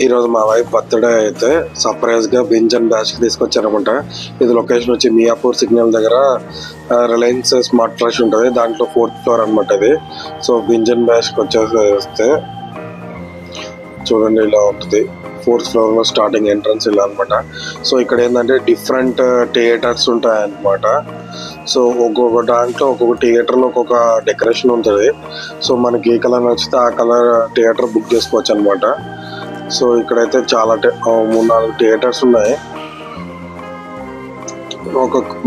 ఈరోజు మా wife birthday అయితే సర్ప్రైజ్గా బింజ్ అండ్ బ్యాష్కి తీసుకొచ్చారనమాట. ఇది లొకేషన్ వచ్చి మియాపూర్ సిగ్నల్ దగ్గర రిలయన్స్ స్మార్ట్ ఫ్రెష్ ఉంటుంది, దాంట్లో 4th ఫ్లోర్ అనమాట ఇది. సో బింజ్ అండ్ బ్యాష్కి వచ్చేస్తే చూడండి ఇలా ఉంటుంది. 4th ఫ్లోర్లో స్టార్టింగ్ ఎంట్రన్స్ ఇలా అనమాట. సో ఇక్కడ ఏంటంటే డిఫరెంట్ థియేటర్స్ ఉంటాయి అన్నమాట. సో ఒక్కొక్క దాంట్లో ఒక్కొక్క థియేటర్లో ఒక్కొక్క డెకరేషన్ ఉంటుంది. సో మనకి ఏ కలర్ నచ్చితే ఆ కలర్ థియేటర్ బుక్ చేసుకోవచ్చు అనమాట. సో ఇక్కడైతే చాలా 3-4 థియేటర్స్ ఉన్నాయి.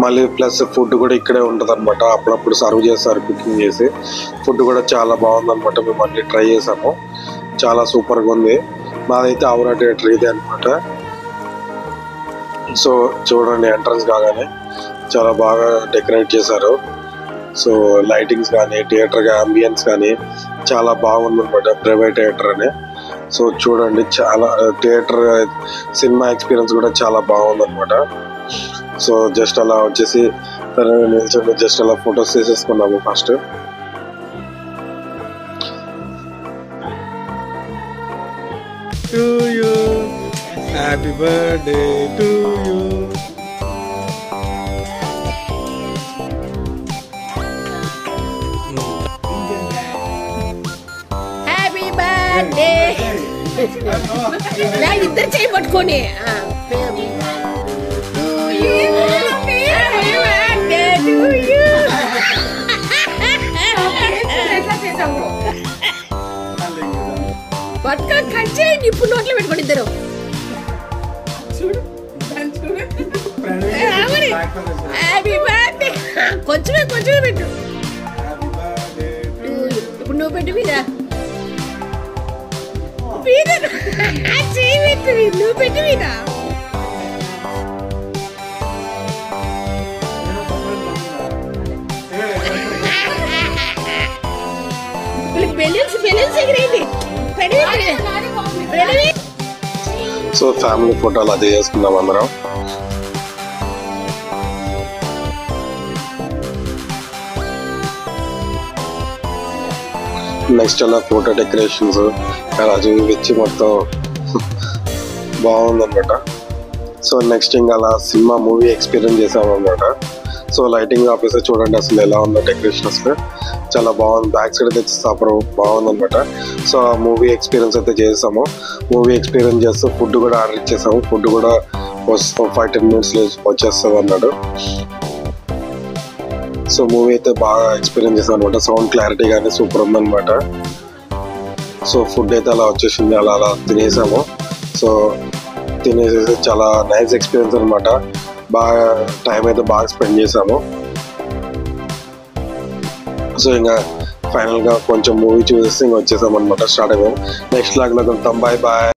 మళ్ళీ ప్లస్ ఫుడ్ కూడా ఇక్కడే ఉంటుంది అనమాట. అప్పుడప్పుడు సర్వ్ చేస్తారు కుకింగ్ చేసి. ఫుడ్ కూడా చాలా బాగుంది అనమాట. మేము అన్ని ట్రై చేసాము, చాలా సూపర్గా ఉంది. మాదైతే ఔరా థియేటర్ ఇదే అనమాట. సో చూడండి ఎంట్రన్స్ కాగానే చాలా బాగా డెకరేట్ చేశారు. సో లైటింగ్స్ కానీ థియేటర్ అంబియన్స్ కానీ చాలా బాగుంది అనమాట. ప్రైవేట్ థియేటర్ అని. సో చూడండి చాలా థియేటర్ సినిమా ఎక్స్పీరియన్స్ కూడా చాలా బాగుంది అనమాట. సో జస్ట్ అలా వచ్చేసి నిల్చొని జస్ట్ అలా ఫొటోస్ తీసేసుకున్నాము first. To you, happy birthday to you. Happy birthday. నా ఇద్దరు చేయి పట్టుకొని పట్టుకొని కట్ చేయండి. ఇప్పుడు నోట్లో పెట్టుకోండి ఇద్దరు. Happy birthday. కొంచెమే పెట్టు. ఇప్పుడు నువ్వు పెట్టు మీద చేయి పెట్టు. నువ్వు పెట్టు మీద బెలూన్స్ ఎగిరేయండి. సో ఫ్యామిలీ ఫోటోలు అది చేసుకున్నాం అందరం. నెక్స్ట్ అలా ఫోటో డెకరేషన్స్ అలా చూపించి మొత్తం బాగుందన్నమాట. సో నెక్స్ట్ ఇంకా అలా సినిమా మూవీ ఎక్స్పీరియన్స్ చేసామన్నమాట. సో లైటింగ్ ఆఫీసర్ చూడండి అసలు ఎలా ఉందో డెకరేషన్ అసలు చాలా బాగుంది. బ్యాక్ సైడ్ అయితే సూపర్ బాగుందన్నమాట. సో ఆ మూవీ ఎక్స్పీరియన్స్ అయితే చేసాము. మూవీ ఎక్స్పీరియన్స్ చేస్తూ ఫుడ్ కూడా ఆర్డర్ ఇచ్చేసాము. ఫుడ్ కూడా 5-10 minutes వచ్చేస్తుంది అన్నాడు. సో మూవీ అయితే బాగా ఎక్స్పీరియన్స్ చేసాం అనమాట. సౌండ్ క్లారిటీ కానీ సూపర్ ఉందన్నమాట. సో ఫుడ్ అయితే అలా వచ్చేసింది. అలా తినేసాము. సో తినేసేసి చాలా నైస్ ఎక్స్పీరియన్స్ అనమాట. బాగా టైం అయితే బాగా స్పెండ్ చేసాము. సో ఇంకా ఫైనల్గా కొంచెం మూవీ చూసేసి ఇంకా వచ్చేసాం అనమాట. స్టార్ట్ అయిపోయాం. నెక్స్ట్ లాగ్లో కలుద్దాం. Bye bye.